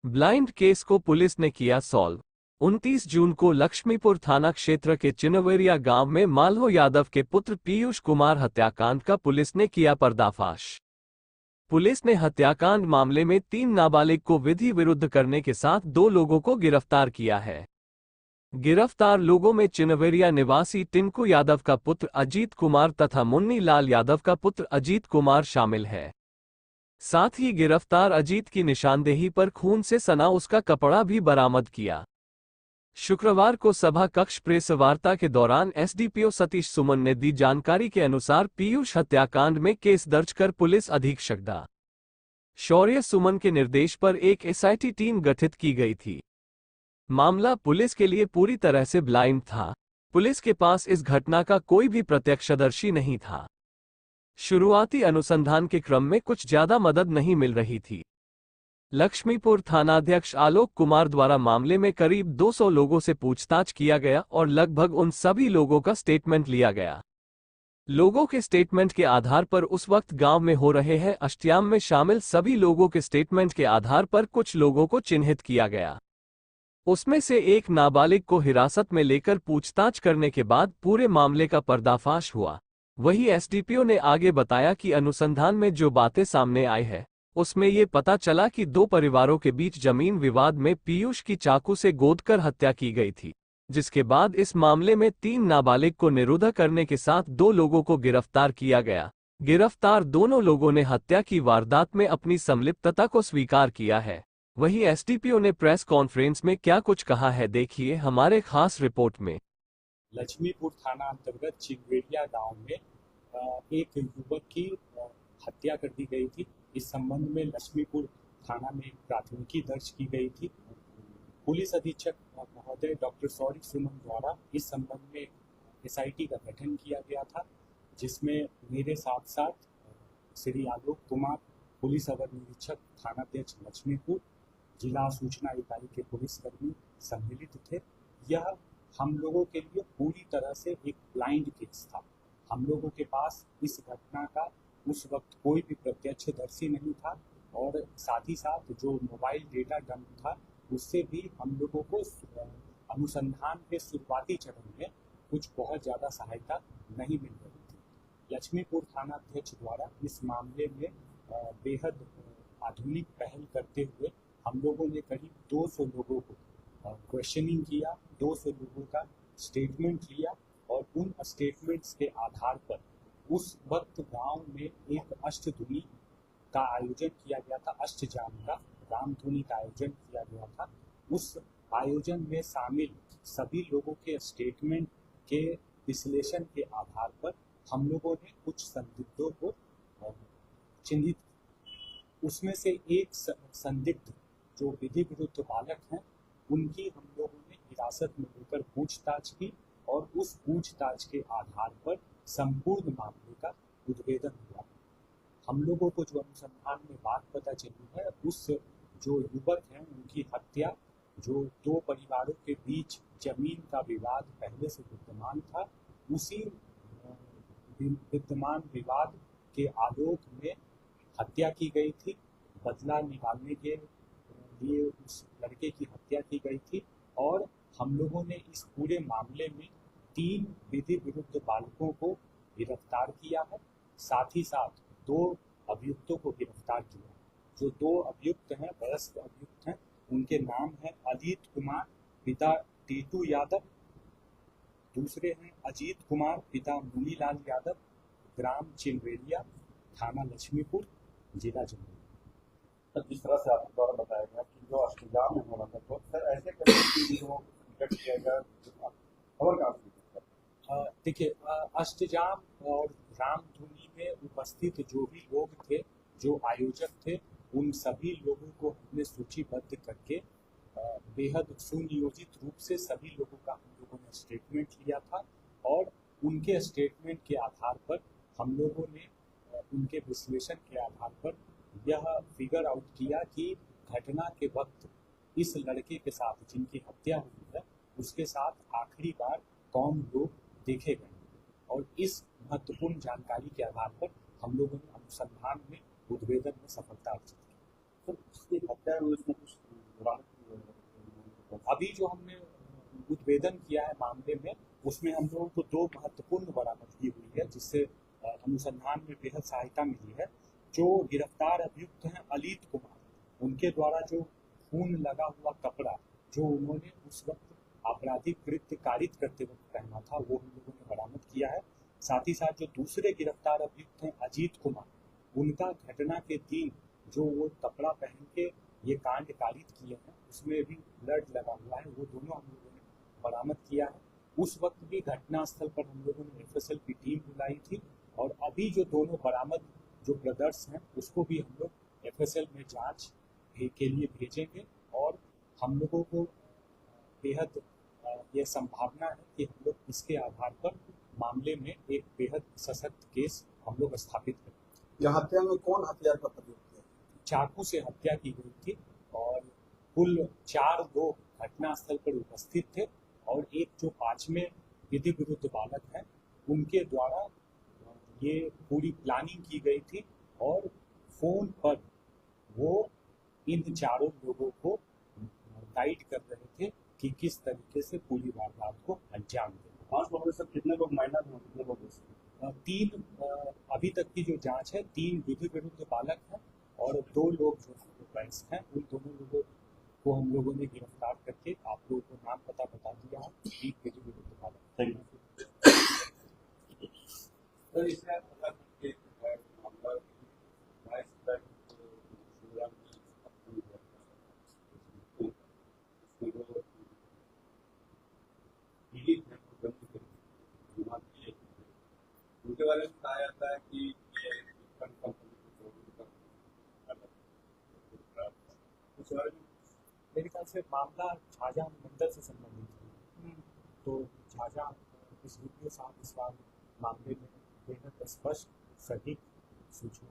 Blind case को police ने किया सॉल्व। 29 जून को लक्ष्मीपुर थाना क्षेत्र के चिनवेरिया गांव में मालहो यादव के पुत्र पीयूष कुमार हत्याकांड का पुलिस ने किया पर्दाफाश। पुलिस ने हत्याकांड मामले में 3 नाबालिग को विधि विरुद्ध करने के साथ 2 लोगों को गिरफ्तार किया है। गिरफ्तार लोगों में चिनवेरिया निवासी टिंकू यादव का पुत्र अजीत कुमार तथा मुन्नी लाल यादव का पुत्र अजीत कुमार शामिल है। साथ ही गिरफ्तार अजीत की निशानदेही पर खून से सना उसका कपड़ा भी बरामद किया। शुक्रवार को सभा कक्ष प्रेस वार्ता के दौरान एसडीपीओ सतीश सुमन ने दी जानकारी के अनुसार पीयूष हत्याकांड में केस दर्ज कर पुलिस अधीक्षक डा. शौर्य सुमन के निर्देश पर एक एसआईटी टीम गठित की गई थी। मामला पुलिस के लिए पूरी तरह से ब्लाइंड था। पुलिस के पास इस घटना का कोई भी प्रत्यक्षदर्शी नहीं था। शुरुआती अनुसंधान के क्रम में कुछ ज्यादा मदद नहीं मिल रही थी। लक्ष्मीपुर थानाध्यक्ष आलोक कुमार द्वारा मामले में करीब 200 लोगों से पूछताछ किया गया और लगभग उन सभी लोगों का स्टेटमेंट लिया गया। लोगों के स्टेटमेंट के आधार पर उस वक्त गांव में हो रहे हैं अष्टयाम में शामिल सभी लोगों के स्टेटमेंट के आधार पर कुछ लोगों को चिन्हित किया गया। उसमें से एक नाबालिग को हिरासत में लेकर पूछताछ करने के बाद पूरे मामले का पर्दाफाश हुआ। वही एसडीपीओ ने आगे बताया कि अनुसंधान में जो बातें सामने आई है उसमें ये पता चला कि 2 परिवारों के बीच जमीन विवाद में पीयूष की चाकू से गोदकर हत्या की गई थी, जिसके बाद इस मामले में 3 नाबालिग को निरुद्ध करने के साथ 2 लोगों को गिरफ्तार किया गया। गिरफ्तार दोनों लोगों ने हत्या की वारदात में अपनी संलिप्तता को स्वीकार किया है। वहीं एसडीपीओ ने प्रेस कॉन्फ्रेंस में क्या कुछ कहा है, देखिए हमारे खास रिपोर्ट में। लक्ष्मीपुर थाना अंतर्गत चिनवेरिया गांव में एक युवक की हत्या कर दी गई थी। इस संबंध में लक्ष्मीपुर थाना में एक प्राथमिकी दर्ज की गई थी। पुलिस अधीक्षक महोदय डॉक्टर शौर्य सुमन द्वारा इस संबंध में एसआईटी का गठन किया गया था, जिसमें मेरे साथ साथ श्री आलोक कुमार, पुलिस अवर निरीक्षक थानाध्यक्ष लक्ष्मीपुर, जिला सूचना इकाई के पुलिसकर्मी सम्मिलित थे। यह हम लोगों के लिए पूरी तरह से एक ब्लाइंड केस था। हम लोगों के पास इस घटना का उस वक्त कोई भी प्रत्यक्षदर्शी नहीं था और साथ ही साथ जो मोबाइल डेटा डंप था उससे भी हम लोगों को अनुसंधान के शुरुआती चरण में कुछ बहुत ज़्यादा सहायता नहीं मिल रही थी। लक्ष्मीपुर थानाध्यक्ष द्वारा इस मामले में बेहद आधुनिक पहल करते हुए हम लोगों ने करीब 200 लोगों को क्वेश्चनिंग किया, 200 लोगों का स्टेटमेंट लिया और उन स्टेटमेंट्स के आधार पर उस वक्त गांव में एक अष्टधुनी का आयोजन किया गया था। अष्टजाम का रामधुनी का आयोजन किया गया था। उस आयोजन में शामिल सभी लोगों के स्टेटमेंट के विश्लेषण के आधार पर हम लोगों ने कुछ संदिग्धों को चिन्हित। उसमें से एक संदिग्ध जो विधि विरुद्ध बालक हैं, उनकी हम लोगों ने हिरासत में लेकर पूछताछ की और उस पूछताछ के आधार पर संपूर्ण मामले का उद्भेदन हुआ। हम लोगों को जो अनुसंधान में बात पता चली है, उस जो युवक हैं उनकी हत्या जो 2 परिवारों के बीच जमीन का विवाद पहले से विद्यमान था, उसी विद्यमान विवाद के आलोक में हत्या की गई थी। बदला निकालने के लिए उस लड़के की हत्या की गई थी और हम लोगों ने इस पूरे मामले में 3 विधि विरुद्ध बालकों को गिरफ्तार किया है। साथ ही साथ 2 अभियुक्तों को गिरफ्तार किया। जो 2 अभियुक्त हैं, वयस्क अभियुक्त हैं, उनके नाम हैं अजीत कुमार पिता टीटू यादव, दूसरे हैं अजीत कुमार पिता मुनीलाल यादव, ग्राम चिनवेरिया, थाना लक्ष्मीपुर, जिला जमुई। जिस तरह से आपके द्वारा बताया गया कि जो अष्टजाम में होना था, तो सर ऐसे किया गया खबर कहाँ? देखिए, अष्टजाम और रामधुनी में उपस्थित जो भी लोग थे, जो आयोजक थे, उन सभी लोगों को हमने सूचीबद्ध करके बेहद सुनियोजित रूप से सभी लोगों का हम लोगों ने स्टेटमेंट लिया था और उनके स्टेटमेंट के आधार पर हम लोगों ने उनके विश्लेषण के आधार पर यह फिगर आउट किया कि घटना के वक्त इस लड़के के साथ जिनकी हत्या हुई है उसके साथ आखिरी बार कौन लोग देखे गए और इस महत्वपूर्ण जानकारी के आधार पर हम लोगों ने अनुसंधान में उद्भेदन में सफलता अर्जित की। तो उसकी हत्या हुई, उसमें कुछ अभी जो हमने उद्भेदन किया है मामले में, उसमें हम लोगों को 2 महत्वपूर्ण बरामदगी हुई है, जिससे अनुसंधान में बेहद सहायता मिली है। जो गिरफ्तार अभियुक्त हैं अलीत कुमार, उनके द्वारा जो खून लगा हुआ कपड़ा जो उन्होंने उस वक्त आपराधिक कृत्य कारित करते वक्त पहना था, वो हम लोगों ने बरामद किया है। साथ ही साथ जो दूसरे गिरफ्तार अभियुक्त हैं अजीत कुमार, उनका घटना के दिन जो वो कपड़ा पहन के ये कांड कारित किए हैं, उसमें भी ब्लड लगा हुआ है, वो दोनों हम लोगों ने बरामद किया है। उस वक्त भी घटनास्थल पर हम लोगों ने एफएसएल की टीम बुलाई थी, और अभी जो दोनों बरामद जो ब्रदर्स हैं, उसको भी हम लोग एफएसएल में जांच के लिए भेजेंगे। और हम लोगों को बेहद ये संभावना है कि हम लोग इसके आधार पर मामले में एक बेहद सशक्त केस हम लोग स्थापित करें। यह हत्या में कौन हथियार का प्रयोग किया? चाकू से हत्या की गई थी, और कुल 4 लोग घटनास्थल पर उपस्थित थे, और एक जो 5वें विधि विरुद्ध बालक हैं, उनके द्वारा ये पूरी प्लानिंग की गई थी, और फोन पर वो इन चारों लोगों को गाइड कर रहे थे कि किस तरीके से पूरी वारदात को अंजाम दें। 5 लोगों में से कितने लोग माइनर हैं, कितने लोग हैं? 3 अभी तक की जो जांच है, 3 विधि विरुद्ध बालक हैं, और 2 लोग जो वयस्क हैं, उन दोनों लोगों को हम लोगों ने गिरफ्तार करके आप लोगों को नाम पता बता दिया है। 3 विधि विरुद्ध बालक। Thank you. उनके बारे में कहा जाता है कि ये फंड कंपनी को उस बारे में मेरे ख्याल से मामला शाहजहां मंदिर से संबंधित है, तो शाहजहां इस वीडियो साहब इस बार मामले में बेहद स्पष्ट सटीक सूचना